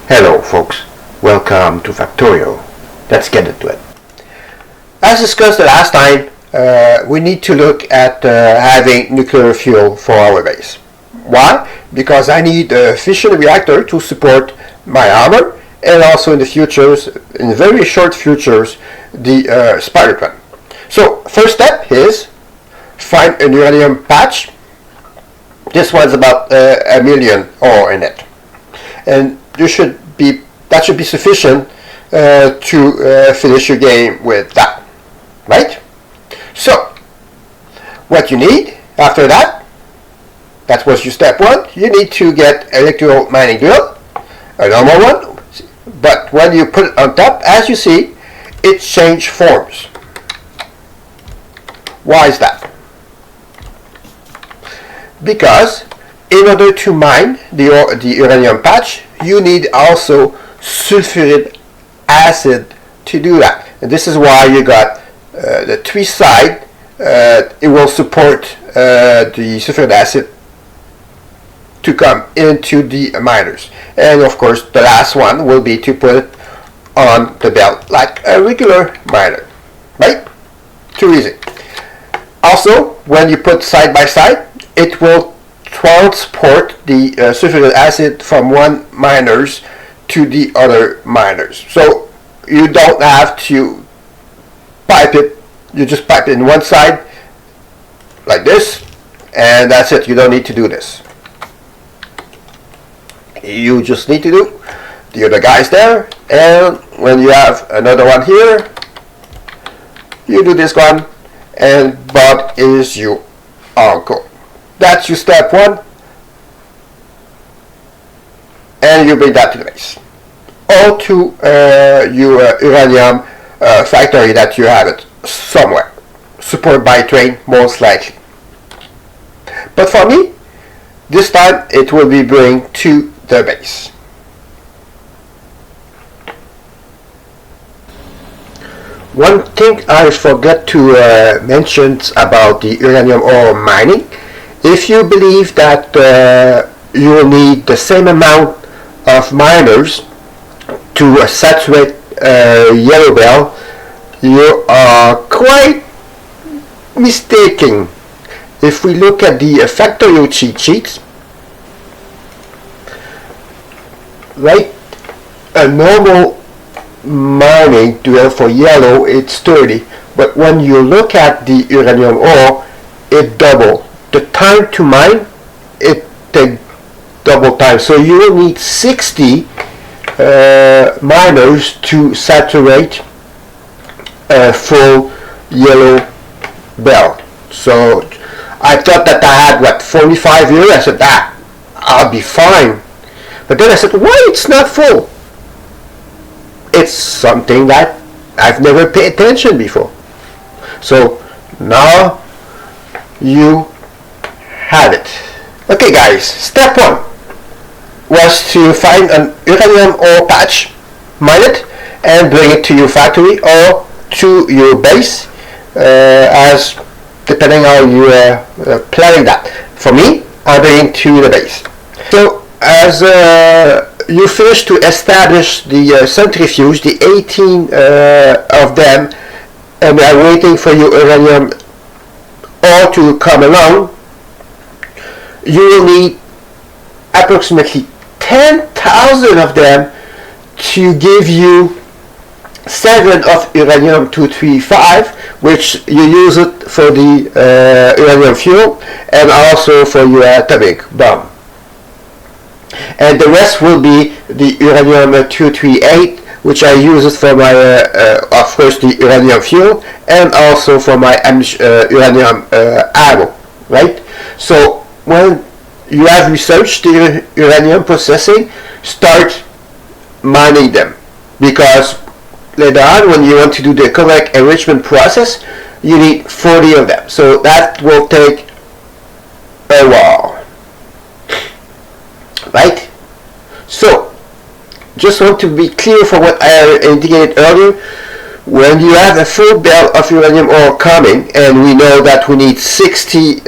Hello folks, welcome to Factorio. Let's get into it. As discussed the last time, we need to look at having nuclear fuel for our base. Why? Because I need a fission reactor to support my armor and also in the futures, in very short futures, the spider plan. So first step is find an uranium patch. This one's about 1 million ore in it. And that should be sufficient to finish your game with that, right? So what you need after that was your step one. You need to get electro mining drill, a normal one, but when you put it on top, as you see, it changes forms. Why is that? Because in order to mine the uranium patch, you need also sulfuric acid to do that. And this is why you got the three side. It will support the sulfuric acid to come into the miners. And of course, the last one will be to put it on the belt like a regular miner, right? Too easy. Also, when you put side by side, it will transport the sulfuric acid from one miners to the other miners. So you don't have to pipe it, you just pipe it in one side like this, and that's it. You don't need to do this. You just need to do the other guys there, and when you have another one here, you do this one, and Bob is your uncle. That's your step one, and you bring that to the base, or to your uranium factory that you have it somewhere, supported by train most likely. But for me, this time it will be bring to the base. One thing I forgot to mention about the uranium ore mining. If you believe that you will need the same amount of miners to saturate yellow bell, you are quite mistaken. If we look at the Factorio cheat sheets, right, a normal mining drill for yellow, it's 30, but when you look at the uranium ore, it double. The time to mine, it takes double time. So you will need 60 miners to saturate a full yellow bell. So I thought that I had 45 here. I said I'll be fine. But then I said, why it's not full? It's something that I've never paid attention before. So now you have it. Okay guys, step one was to find an uranium ore patch, mine it, and bring it to your factory or to your base, as depending how you are planning that. For me, I'm bringing to the base. So as you finish to establish the centrifuge, the 18 of them, and are waiting for your uranium ore to come along, you will need approximately 10,000 of them to give you 7 of uranium-235, which you use it for the uranium fuel and also for your atomic bomb. And the rest will be the uranium-238, which I use it for my, of course, the uranium fuel and also for my uranium ammo, right? So when you have researched the uranium processing, start mining them, because later on when you want to do the Kovarex enrichment process, you need 40 of them. So that will take a while, right? So just want to be clear for what I indicated earlier. When you have a full belt of uranium ore coming, and we know that we need 60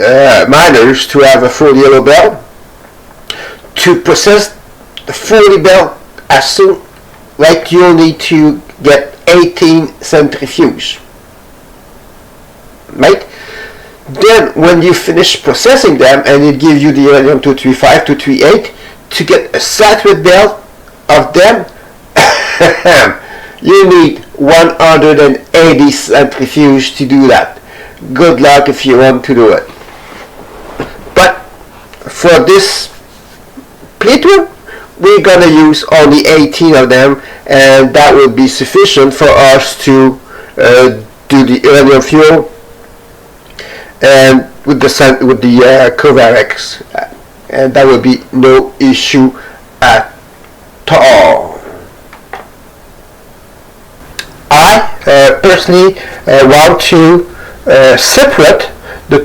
miners to have a full yellow belt, to process the 40 belt as soon, like you'll need to get 18 centrifuge, right? Then when you finish processing them and it gives you the uranium 235, 238, to get a saturate belt of them, you need 180 centrifuge to do that. Good luck if you want to do it. But for this plutonium, we're gonna use only 18 of them, and that will be sufficient for us to do the uranium fuel and with the Kovarex, and that will be no issue at all. I personally want to separate the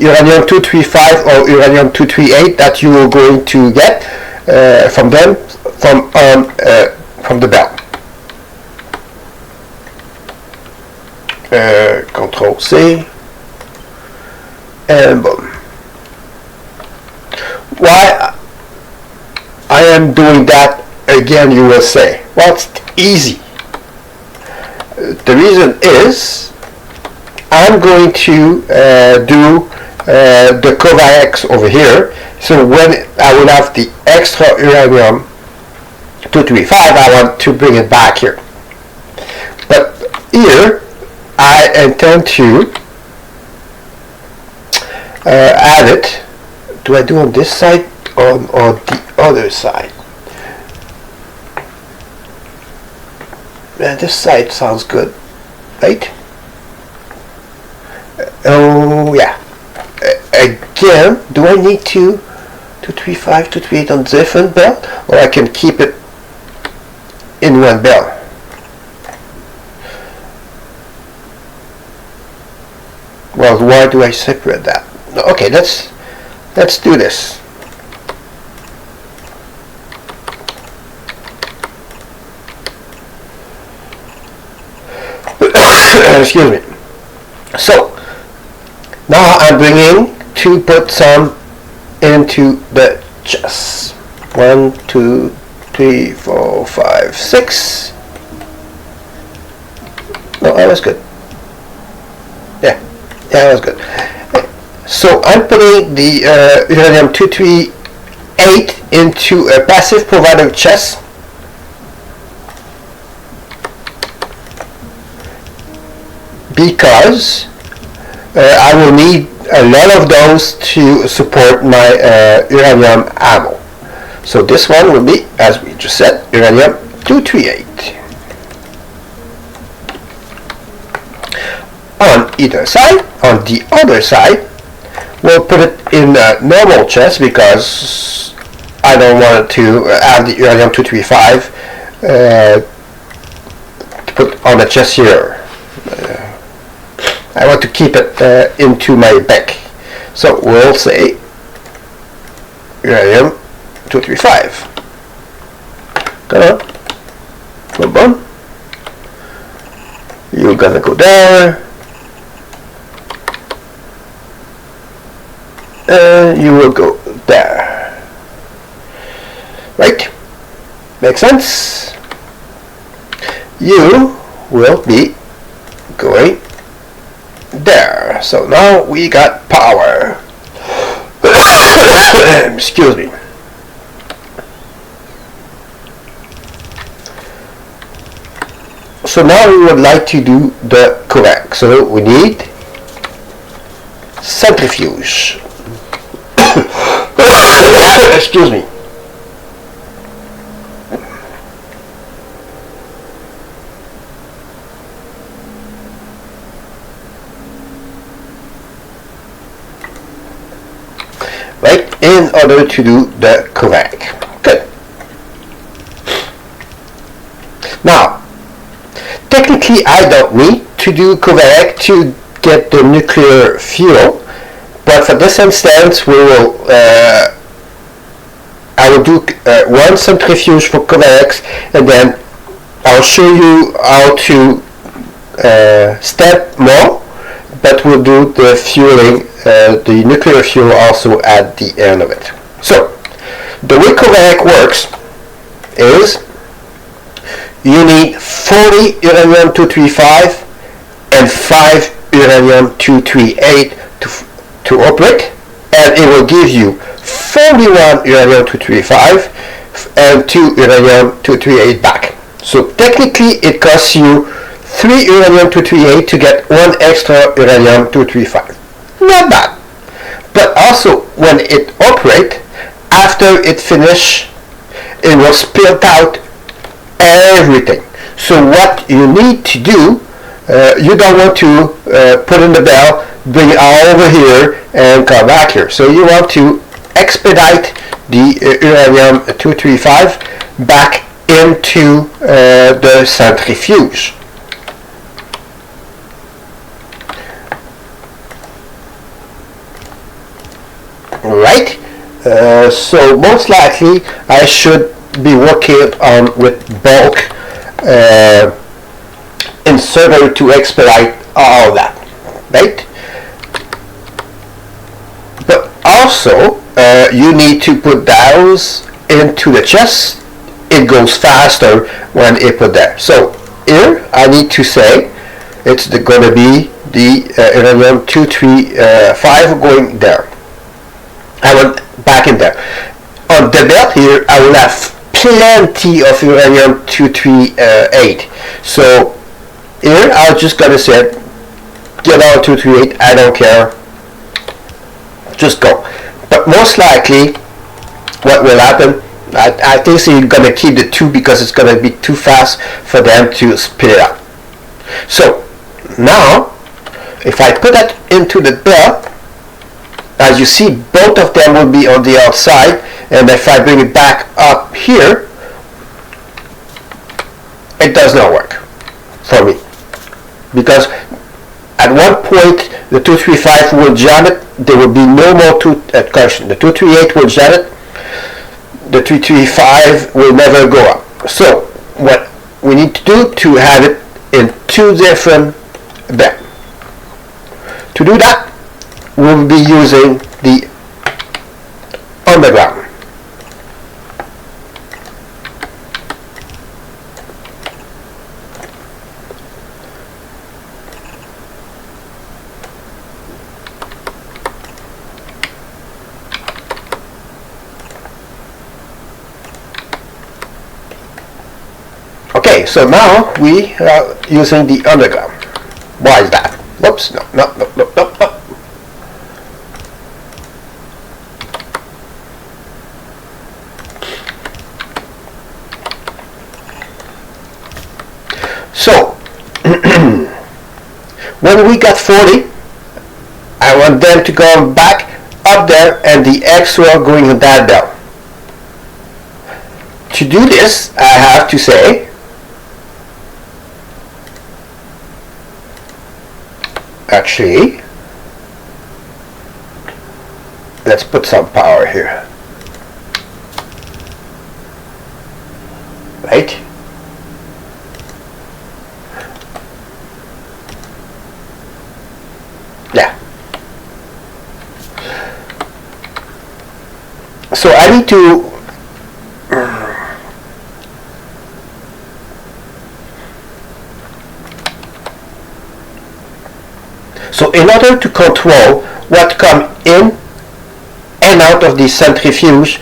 uranium 235 or uranium 238 that you are going to get from them from the belt. Control C. And boom. Why I am doing that again, you will say? Well, it's easy. The reason is I'm going to do the Kovarex over here. So when I will have the extra uranium 235, I want to bring it back here. But here I intend to add it. Do I do on this side or on the other side? This side sounds good, right? Oh yeah. Again, do I need to 235, 238 on different belt, or I can keep it in one belt? Well, why do I separate that? Okay, let's do this. Excuse me. So now I'm bringing to put some into the chest. 1, 2, 3, 4, 5, 6. No, that was good. Yeah, that was good. So I'm putting the uranium 238 into a passive provider chest. Because I will need a lot of those to support my uranium ammo. So this one will be, as we just said, uranium 238. On either side, on the other side, we'll put it in a normal chest because I don't want to have the uranium 235 to put on the chest here. I want to keep it into my back. So we'll say uranium 235. Come on. Boom, boom. You're gonna go there. And you will go there. Right? Makes sense? You will be going there. So now we got power. Excuse me. So now we would like to do the Kovarex. So we need centrifuge. Excuse me. Right, in order to do the Kovarex. Good. Now, technically I don't need to do Kovarex to get the nuclear fuel, but for this instance we will I will do one centrifuge for Kovarex, and then I'll show you how to step more, but we'll do the fueling, the nuclear fuel also at the end of it. So the way Kovarex works is you need 40 uranium-235 and 5 uranium-238 to operate, and it will give you 41 uranium-235 and 2 uranium-238 back. So technically it costs you 3 uranium-238 to get 1 extra uranium-235. Not bad. But also when it operates, after it finishes, it will spill out everything. So what you need to do, you don't want to put in the bell, bring it all over here and come back here. So you want to expedite the uranium-235 back into the centrifuge. Right? So most likely I should be working on with bulk inserter to expedite all that, right? But also you need to put those into the chest. It goes faster when it put there. So here I need to say it's going to be the uranium-235 going there. I want back in there. On the belt here, I will have plenty of uranium-238. So here, I'm just gonna say, get out 238. I don't care. Just go. But most likely, what will happen? I think so you're gonna keep the 2 because it's gonna be too fast for them to spit it out. So now, if I put that into the belt, as you see, both of them will be on the outside, and if I bring it back up here, it does not work for me. Because at one point, the 235 will jam it, there will be no more correction. The 238 will jam it, the 335 will never go up. So, what we need to do to have it in 2 different belts. To do that, we'll be using the underground. Okay, so now we are using the underground. Why is that? Whoops, no. So, when we got 40, I want them to go back up there and the extra going on that bell. To do this, I have to say, actually, let's put some power here. Right? Yeah. So I need to in order to control what comes in and out of the centrifuge,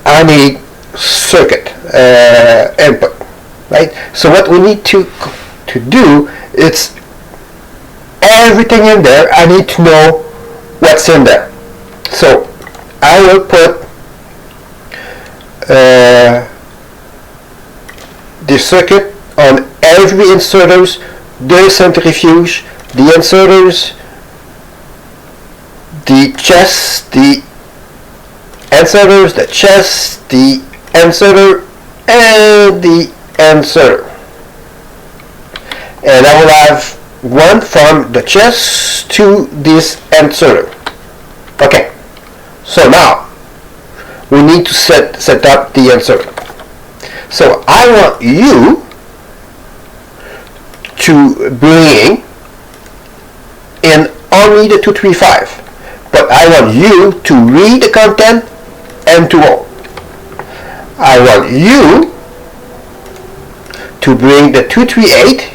I need circuit input, right? So what we need to do is everything in there, I need to know what's in there. So I will put the circuit on every inserters, the centrifuge, the inserters, the chest, the inserters, the chest, the inserter, and the inserter. And I will have one from the chest to this inserter. Okay, so now we need to set up the inserter. So I want you to bring in only the 235, but I want you to read the content and to all. I want you to bring the 238,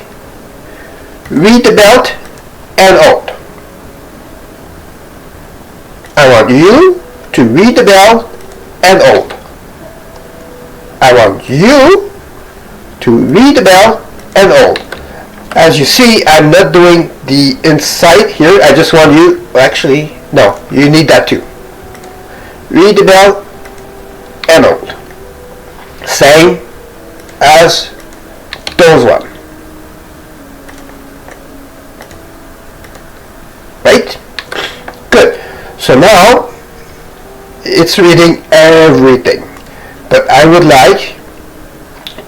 read the belt, and hold. I want you to read the belt and hold. I want you to read the belt and hold. As you see, I'm not doing the inside here. I just want you, actually, no, you need that too. Read the belt and hold. Same as those one. Right? Good. So now it's reading everything. But I would like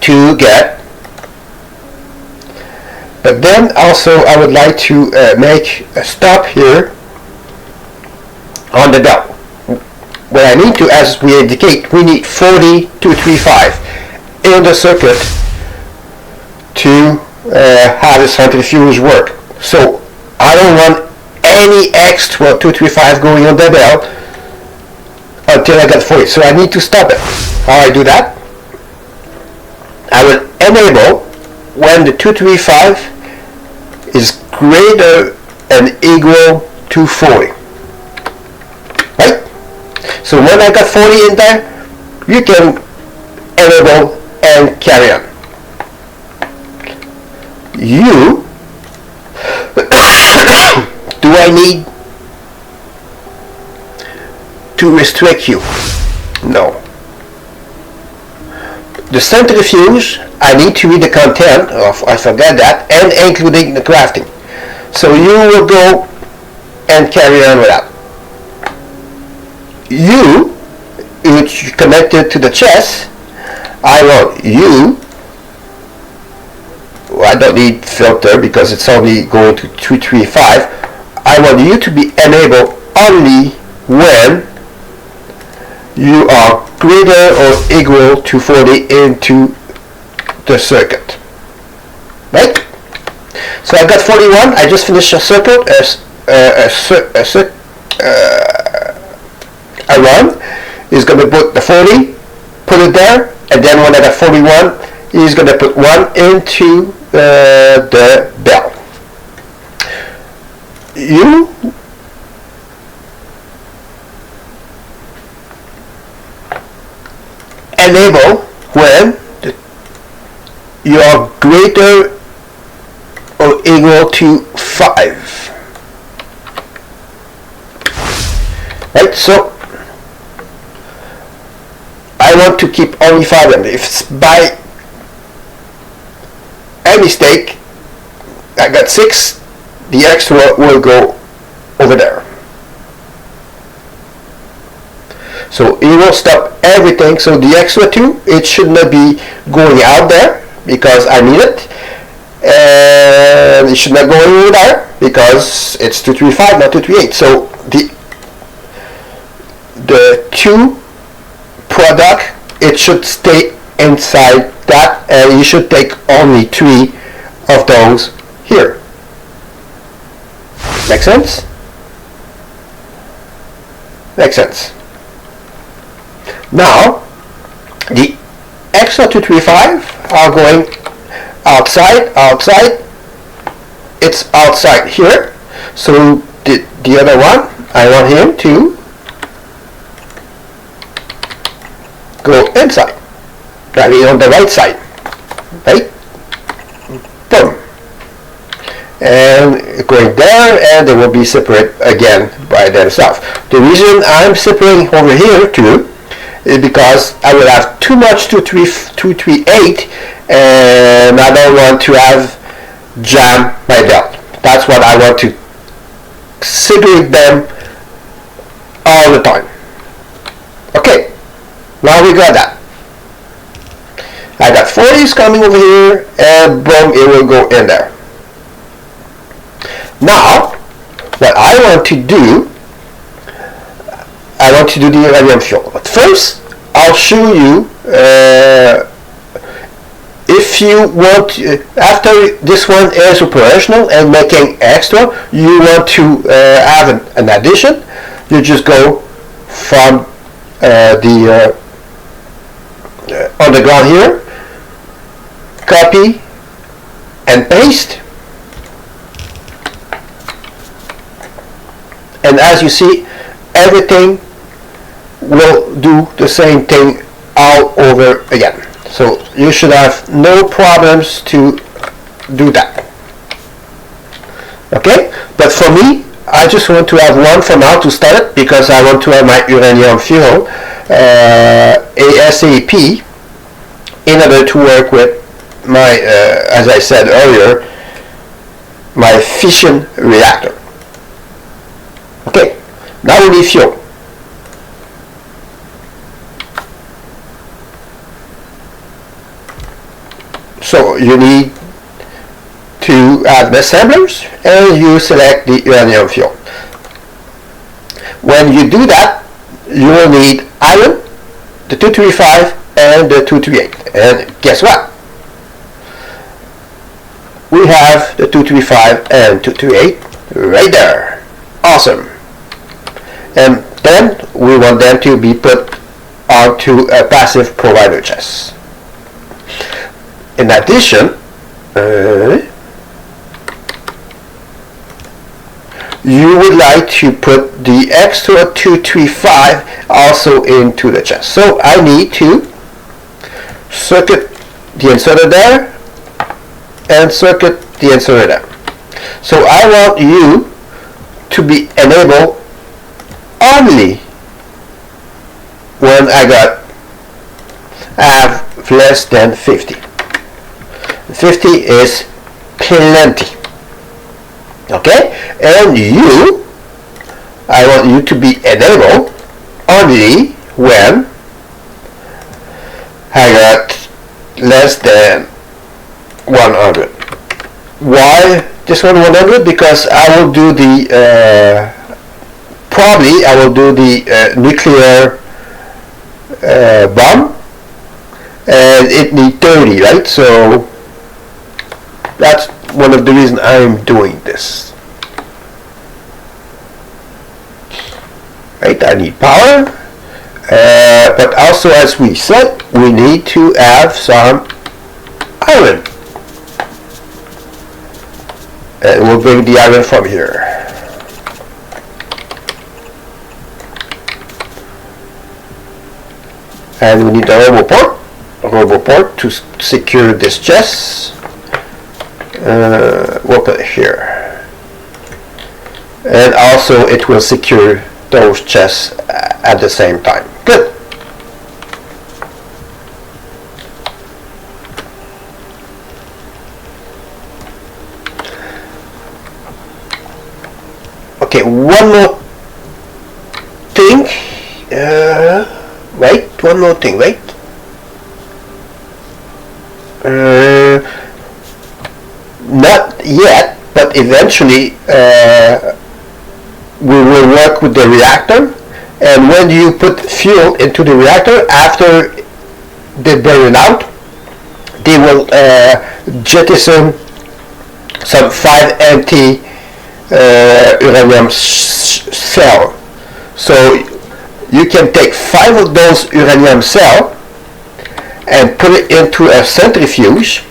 to get, but then also I would like to make a stop here on the belt. What I need to, as we indicate, we need 40-235 in the circuit to have the centrifuge work. So I don't want any extra 235 going on the belt until I get 40. So I need to stop it. How I do that? I will enable when the 235 is greater than equal to 40. Right? So when I got 40 in there, you can enable and carry on. You do I need to restrict you? No. The centrifuge, I need to read the content of, I forget that, and including the crafting. So you will go and carry on with that. You, which connected to the chest, I want you, well, I don't need filter because it's only going to 235. I want you to be enabled only when you are greater or equal to 40 into the circuit. Right? So I got 41. I just finished a circuit, a run. He's going to put the 40, put it there, and then when I got 41, he's going to put 1 into the bell. You enable when you are greater or equal to 5. Right? So I want to keep only 5 in. If it's by any mistake I got 6, the extra will go over there. So it will stop everything. So the extra 2, it should not be going out there because I need it, and it should not go over there because it's 235, not 238. So the 2 product, it should stay inside that, and you should take only 3 of those here. Make sense? Makes sense. Now the extra 235 are going outside. It's outside here. So the other one, I want him to go inside. That is on the right side. Right? Boom. And going there, and they will be separate again by themselves. The reason I'm separating over here too is because I will have too much 238, and I don't want to have jam my belt. That's what I want to segregate them all the time. Okay, now we got that. I got 40s coming over here, and boom, it will go in there. Now, what I want to do, I want to do the uranium fuel. But first, I'll show you if you want, after this one is operational and making extra, you want to have an addition, you just go from the on the ground here, copy and paste, and as you see, everything will do the same thing all over again. So you should have no problems to do that. Okay, but for me, I just want to have one for now to start it, because I want to have my uranium fuel ASAP in order to work with my, as I said earlier, my fission reactor. Okay, now we need fuel. So you need to add the assemblers, and you select the uranium fuel. When you do that, you will need iron, the 235 and the 238. And guess what? We have the 235 and 238 right there. Awesome. And then we want them to be put onto a passive provider chest. In addition, you would like to put the extra 235 also into the chest. So I need to circuit the inserter there and circuit the inserter there. So I want you to be enabled only when I have less than 50. 50 is plenty. Okay, and I want you to be enabled only when I got less than 100. Why this one 100? Because I will do the probably I will do the nuclear bomb, and it needs 30, right? So that's one of the reasons I'm doing this. Right, I need power, but also, as we said, we need to have some iron. And we'll bring the iron from here. And we need a robo port to secure this chest. We'll put it here, and also it will secure those chests at the same time. Good. Okay, one more thing. Wait, one more thing. Wait. Not yet, but eventually we will work with the reactor, and when you put fuel into the reactor, after they burn out, they will jettison some 5 empty uranium cell. So you can take 5 of those uranium cell and put it into a centrifuge,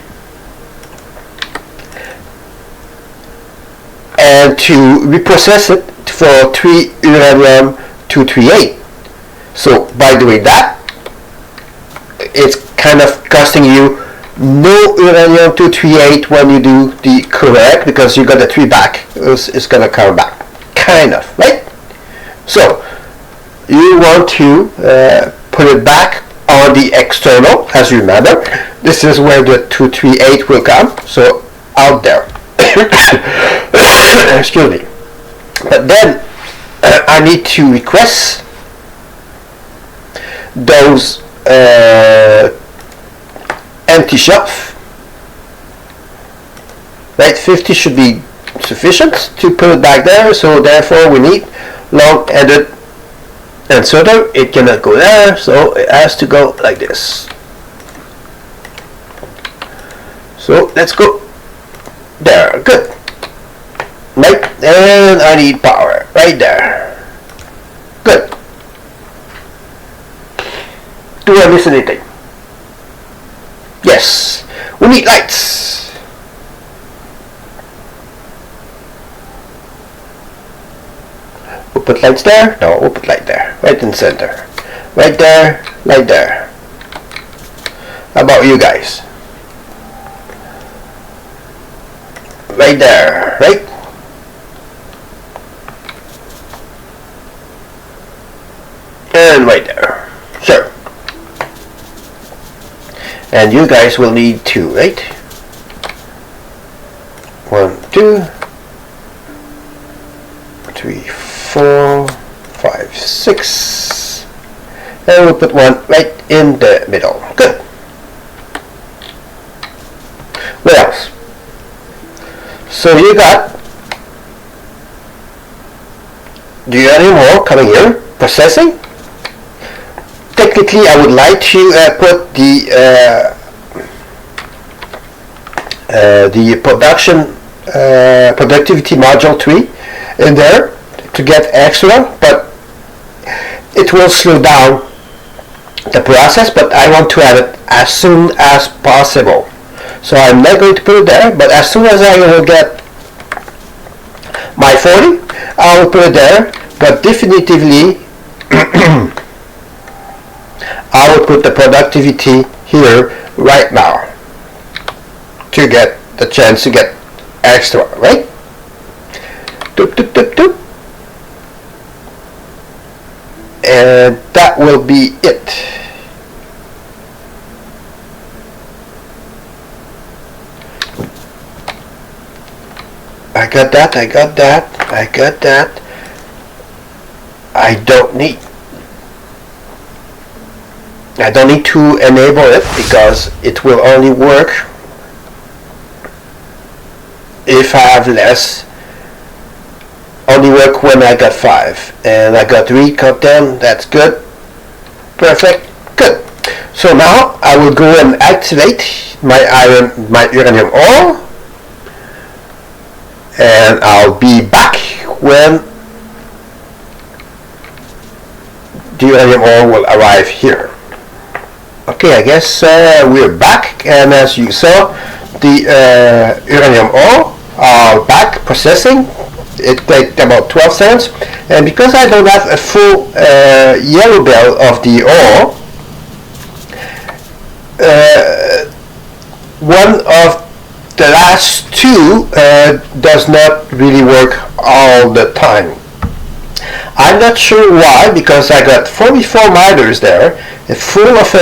and to reprocess it for 3 uranium 238. So by doing that, it's kind of costing you no uranium 238 when you do the correct, because you got the 3 back. It's gonna come back, kind of, right? So you want to put it back on the external. As you remember, this is where the 238 will come, so out there. Excuse me. But then I need to request those empty shelf. Right, 50 should be sufficient to put it back there, so therefore we need long-ended inserter. It cannot go there, so it has to go like this. So let's go there. Good. Right, and I need power right there. Good. Do I miss anything? Yes, we need lights. We'll put lights there. No, we'll put light there, right in the center. Right there, light there. How about you guys? Right there, right? And right there. Sure. And you guys will need 2, right? 1, 2, 3, 4, 5, 6. And we'll put one right in the middle. Good. What else? So you got the uranium ore coming here, processing. Technically, I would like to put the productivity module 3 in there to get extra, but it will slow down the process. But I want to have it as soon as possible, so I'm not going to put it there. But as soon as I will get my 40, I will put it there. But definitively, I will put the productivity here right now to get the chance to get extra, right? Doop, doop, doop, doop. And that will be it. I got that, I got that, I got that. I don't need to enable it because it will only work if I have less. Only work when I got 5, and I got 3, cut 10. That's good. Perfect. Good. So now I will go and activate my uranium ore, and I'll be back when the uranium ore will arrive here. Okay, I guess we're back, and as you saw, the uranium ore are back processing. It takes about 12 seconds, and because I don't have a full yellow bell of the ore, one of the last 2 does not really work all the time. I'm not sure why, because I got 44 miners there, full of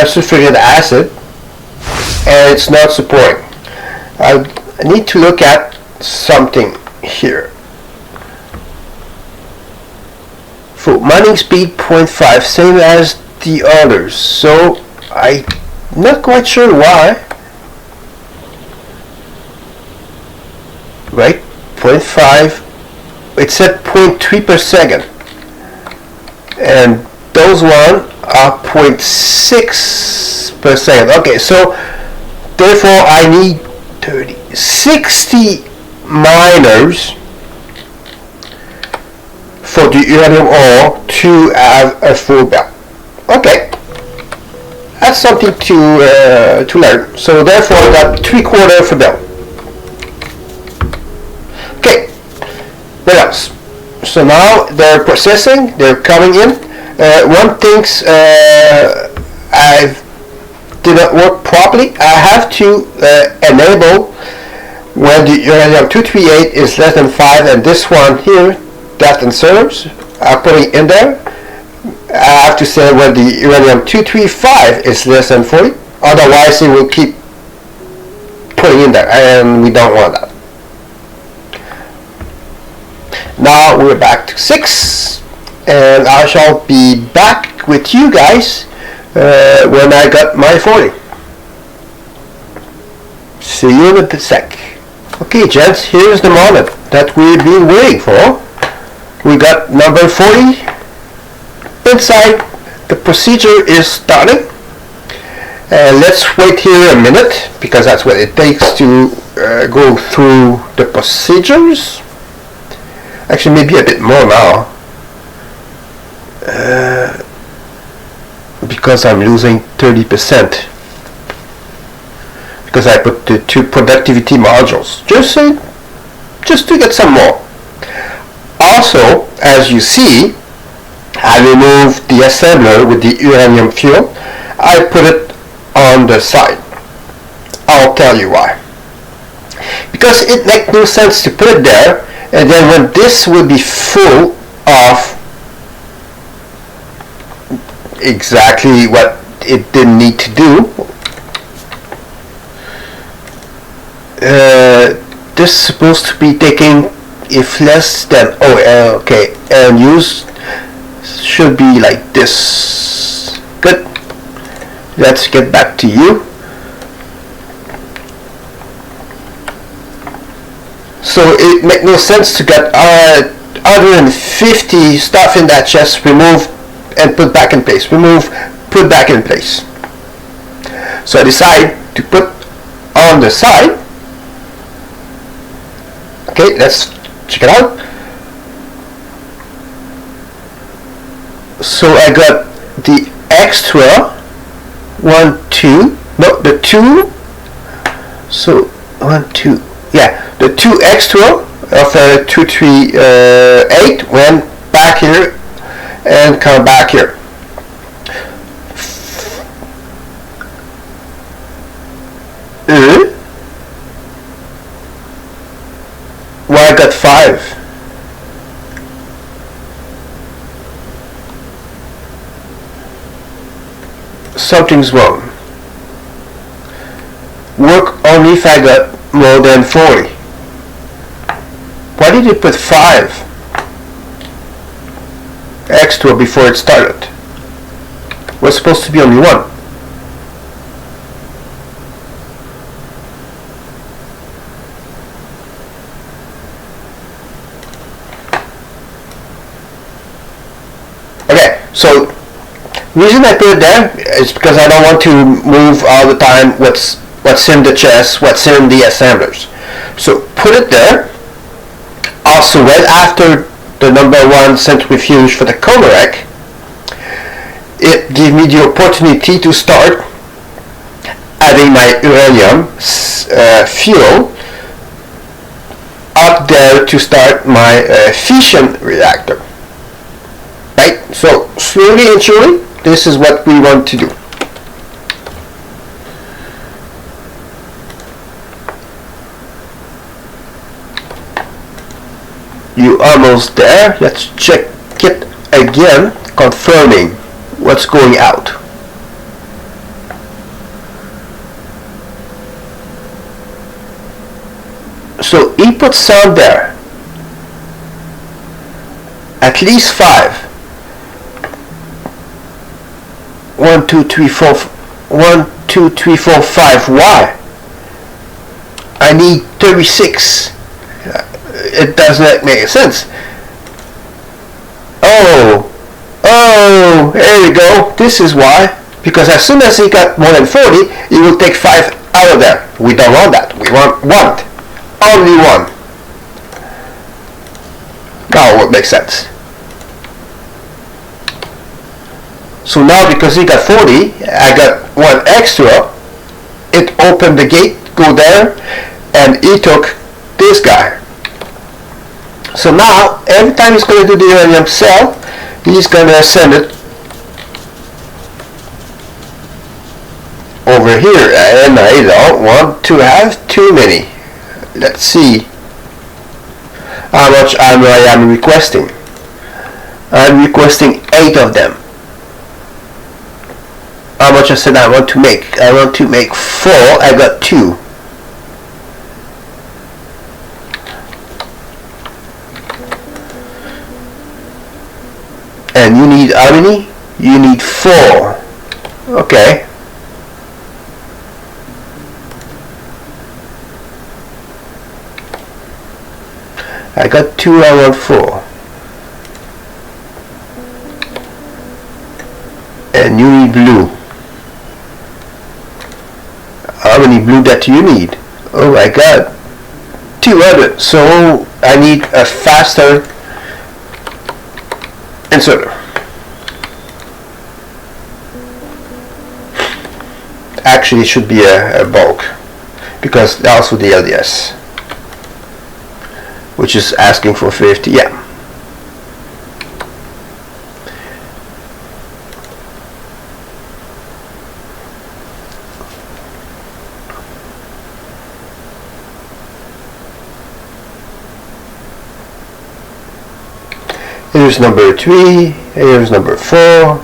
sulfuric acid, and it's not supporting. I need to look at something here. For mining speed 0.5, same as the others, so I'm not quite sure why. Right, 0.5. It said 0.3 per second, and those one are 0.6 per second. Okay, so therefore I need 60 miners for the uranium ore to have a full bell. Okay, that's something to learn. So therefore I got 3/4 of a bell. Okay. What else? So now they're processing, they're coming in. One thing I did not work properly. I have to enable when the uranium-238 is less than 5, and this one here, that and serves, I'm putting in there. I have to say when the uranium-235 is less than 40, otherwise it will keep putting in there, and we don't want that. Now we're back to 6, and I shall be back with you guys when I got my 40. See you in a sec. Okay, gents, here's the moment that we've been waiting for. We got number 40 inside. The procedure is starting. Let's wait here a minute, because that's what it takes to go through the procedures. Actually, maybe a bit more now, because I'm losing 30%. because I put the 2 productivity modules, just to get some more. Also, as you see, I removed the assembler with the uranium fuel. I put it on the side. I'll tell you why. Because it makes no sense to put it there, and then when this will be full of exactly what it didn't need to do, this is supposed to be taking, if less than, okay, and use should be like this. Good. Let's get back to you. So it makes no sense to get 150 stuff in that chest, remove and put back in place, remove, put back in place. So I decide to put on the side. Okay, let's check it out. So I got the extra 1, 2, no, the 2, so 1, 2, yeah, the 2 extra of 2, 3, 8 went back here and come back here. Why I got 5? Something's wrong. Work only if I got more than 40. Why did you put 5 extra before it started? Was supposed to be only 1. Okay, so reason I put it there is because I don't want to move all the time what's in the chest, what's in the assemblers. So put it there. Also, right after the number 1 centrifuge for the Kovarex, it gave me the opportunity to start adding my uranium fuel up there to start my fission reactor. Right? So slowly and surely, this is what we want to do. You almost there. Let's check it again, confirming what's going out. So he put some there. At least 5. 1, 2, 3, 4. 1, 2, 3, 4, 5. Why? I need 36. It does not make sense. Oh, here we go. This is why. Because as soon as he got more than 40, he will take 5 out of there. We don't want that. We want 1. Only 1. Now it would make sense. So now because he got 40, I got 1 extra. It opened the gate, go there, and he took this guy. So now, every time he's going to do the uranium cell, he's going to send it over here. And I don't want to have too many. Let's see how much I am requesting. I'm requesting 8 of them. How much I said I want to make? I want to make 4. I got 2. And you need how many? You need 4. Okay. I got 2, I want 4. And you need blue. How many blue that you need? Oh my god. 200. So I need a faster inserter. Actually, it should be a bulk. because also the LDS, which is asking for 50. Yeah. Here's number 3, here's number 4.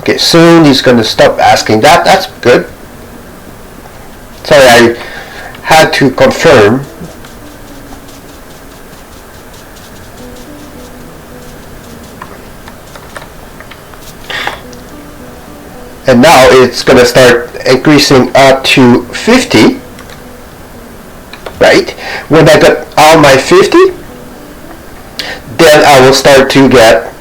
Okay, soon he's going to stop asking that. That's good. Sorry, I had to confirm. And now it's going to start increasing up to 50. Right? When I got all my 50, then I will start to get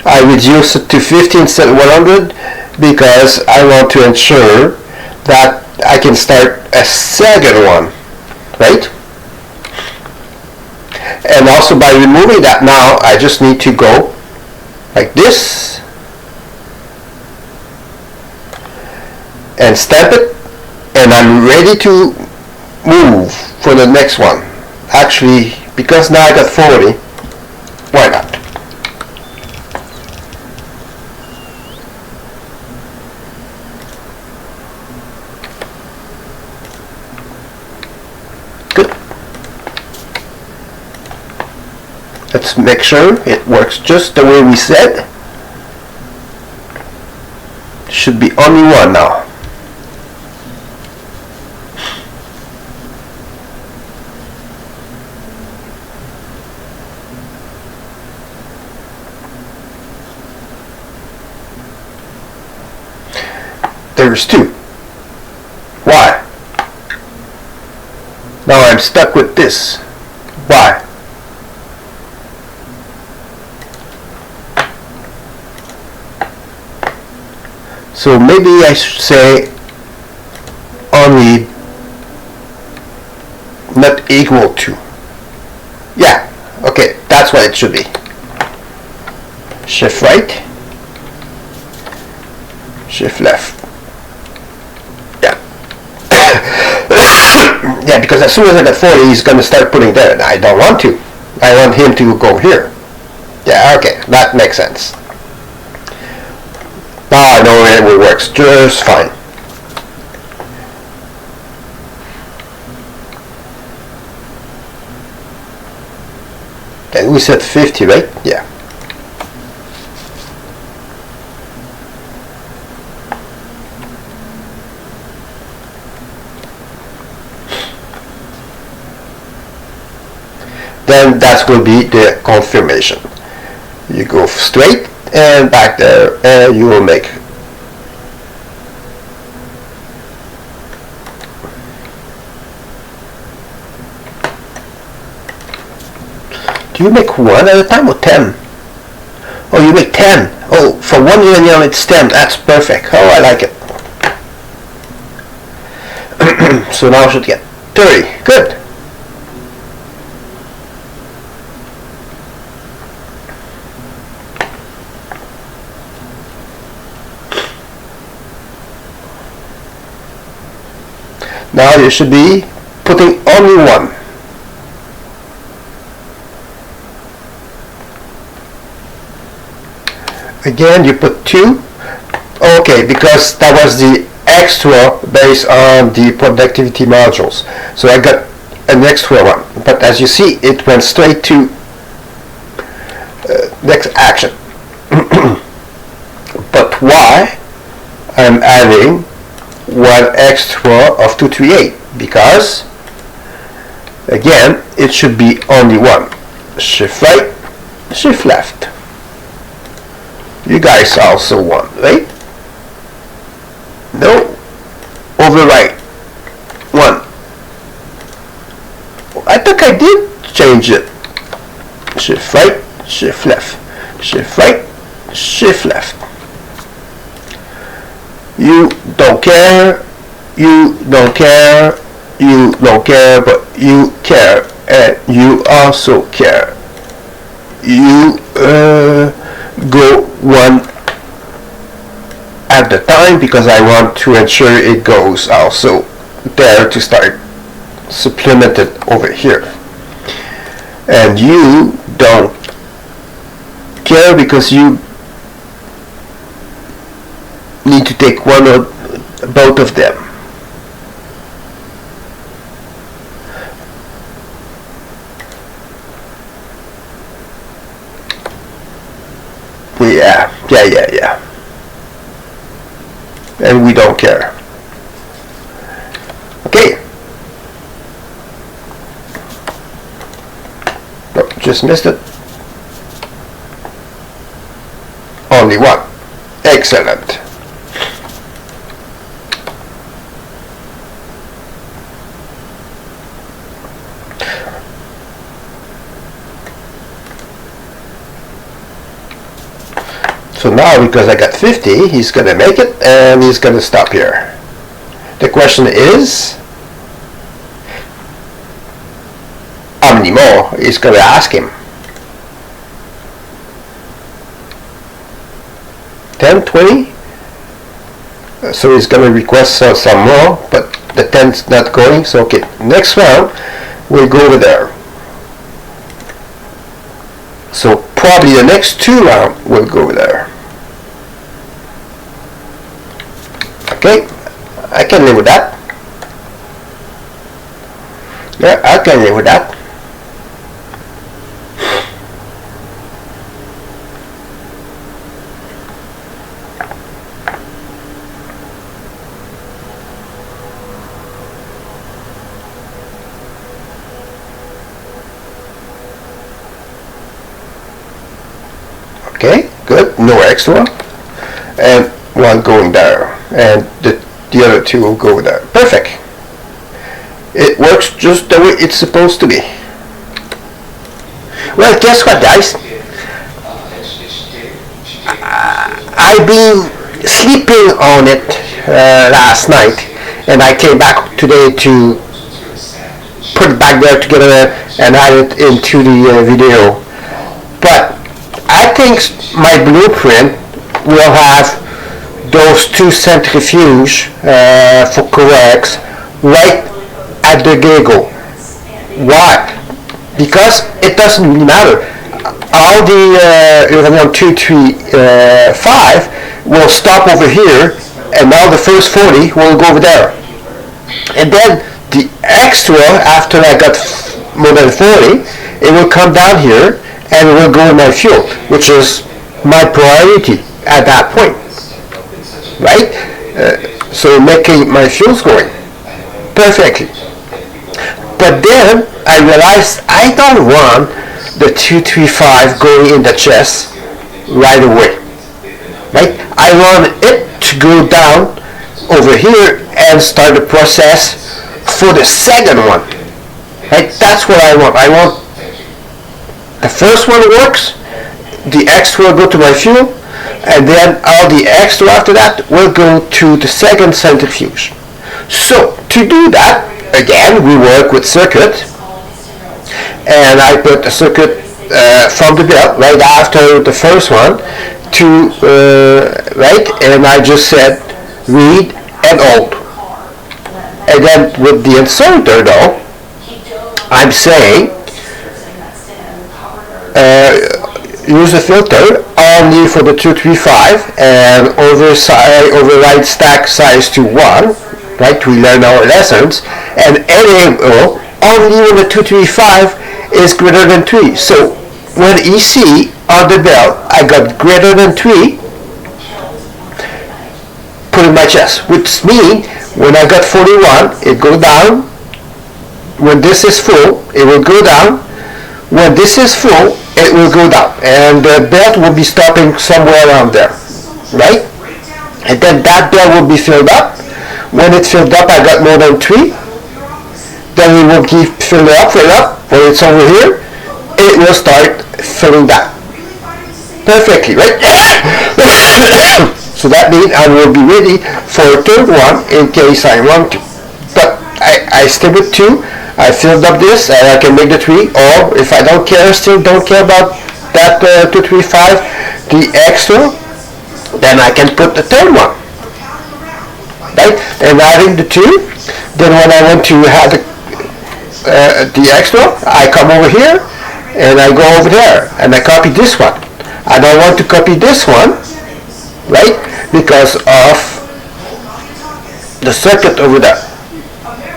I reduce it to 50 instead of 100 because I want to ensure that I can start a second one, right? And also by removing that now, I just need to go like this and stamp it, and I'm ready to move for the next one. Actually, because now I got 40, why not? Good. Let's make sure it works just the way we said. Should be only one now. There's 2. Why? Now I'm stuck with this. Why? So maybe I should say only not equal to. Yeah, okay, that's what it should be. Shift right, shift left. Yeah, because as soon as I get 40, he's going to start putting there. I don't want to. I want him to go here. Yeah, okay, that makes sense. Now I know it works just fine. And we said 50, right? Yeah. Then that will be the confirmation. You go straight and back there, and you will make. Do you make one at a time or 10? Oh, you make 10. Oh, for one uranium it's 10. That's perfect. Oh, I like it. So now I should get 30. Good. Now you should be putting only one. Again, you put 2. Okay, because that was the extra based on the productivity modules. So I got an extra one. But as you see, it went straight to next action. But why I'm adding one extra of 238? Because again, it should be only one. Shift right, shift left. You guys also want, right? No, overwrite 1. I think I did change it. Shift right, shift left, shift right, shift left. You don't care, you don't care, you don't care, but you care, and you also care. You go one at the time because I want to ensure it goes also there to start supplemented over here. And you don't care because you need to take one or both of them. Yeah. And we don't care. Okay. No, just missed it. Only one. Excellent. So now, because I got 50, he's going to make it, and he's going to stop here. The question is, how many more he's going to ask him? 10, 20? So he's going to request some more, but the 10's not going. So okay, next round, we'll go over there. So probably the next 2 rounds will go over there. Okay, I can live with that. Yeah, I can live with that. Okay, good, no extra. And one going there. And the other 2 will go there. Perfect. It works just the way it's supposed to be. Well, guess what, guys? I've been sleeping on it last night, and I came back today to put it back there together and add it into the video. But I think my blueprint will have those 2 centrifuge for Kovarex right at the get-go. Why? Because it doesn't really matter. All the uranium 235 will stop over here, and now the first 40 will go over there. And then the extra, after I got more than 40, it will come down here and it will go in my fuel, which is my priority at that point. Right? So making my fuels going perfectly. But then I realized I don't want the 235 going in the chest right away. Right? I want it to go down over here and start the process for the second one. Right? That's what I want. I want the first one works, the extra will go to my fuel, and then all the extra after that will go to the second centrifuge. So to do that, again, we work with circuit, and I put a circuit from the belt right after the first one to right, and I just said read and hold. And then with the inserter though, I'm saying use a filter only for the 235 and override stack size to 1, right? We learn our lessons, and enable only when the 235 is greater than 3. So when EC on the belt, I got greater than 3, put in my chest, which means when I got 41, it go down. When this is full, it will go down. When this is full, it will go down, and the belt will be stopping somewhere around there, right? And then that belt will be filled up. When it's filled up, I got more than 3. Then it will keep filling up. When it's over here, it will start filling that perfectly, right? So that means I will be ready for a third one in case I want to. But I stick with 2. I filled up this, and I can make the 3, or if I still don't care about that 235, the extra, then I can put the third one. right? And adding the two, then when I want to have the extra, I come over here and I go over there and I copy this one. And I want to copy this one, right? Because of the circuit over there.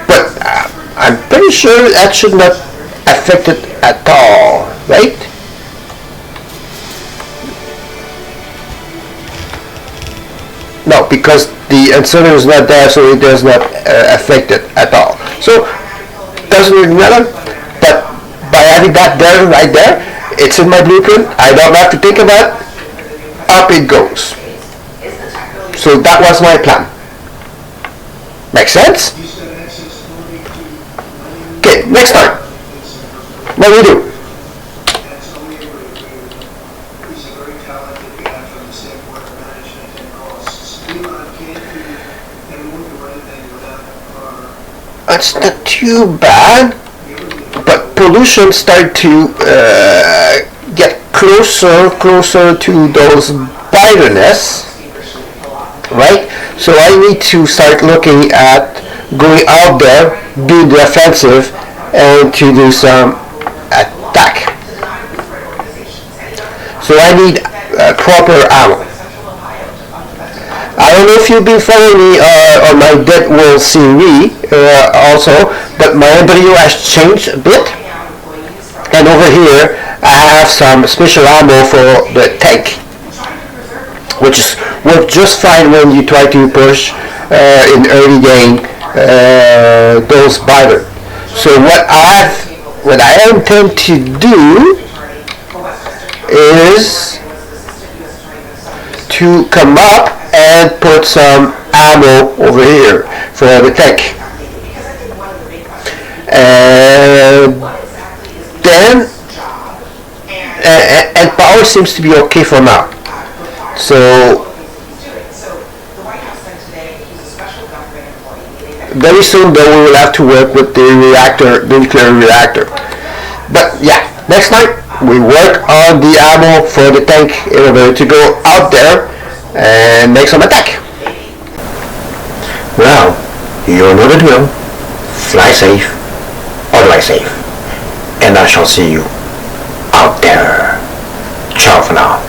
But I'm pretty sure that should not affect it at all, right? No, because the inserter is not there, so it does not affect it at all. So doesn't really matter. But by having that there, right there, it's in my blueprint. I don't have to think about it. Up it goes. So that was my plan. Make sense? Okay, next time. What do we do? It's not too bad, but pollution started to get closer to those bitterness, right? So I need to start looking at going out there, do the offensive, and to do some attack. So I need proper ammo. I don't know if you've been following me on my Dead World series also, but my embryo has changed a bit. And over here, I have some special ammo for the tank, which works just fine when you try to push in early game those biters. So what I intend to do is to come up and put some ammo over here for the tank. And then and power seems to be okay for now. So very soon though we will have to work with the reactor, the nuclear reactor. But yeah, next time we work on the ammo for the tank in order to go out there and make some attack. Well, you know the drill. Fly safe, or lie safe. And I shall see you out there. Ciao for now.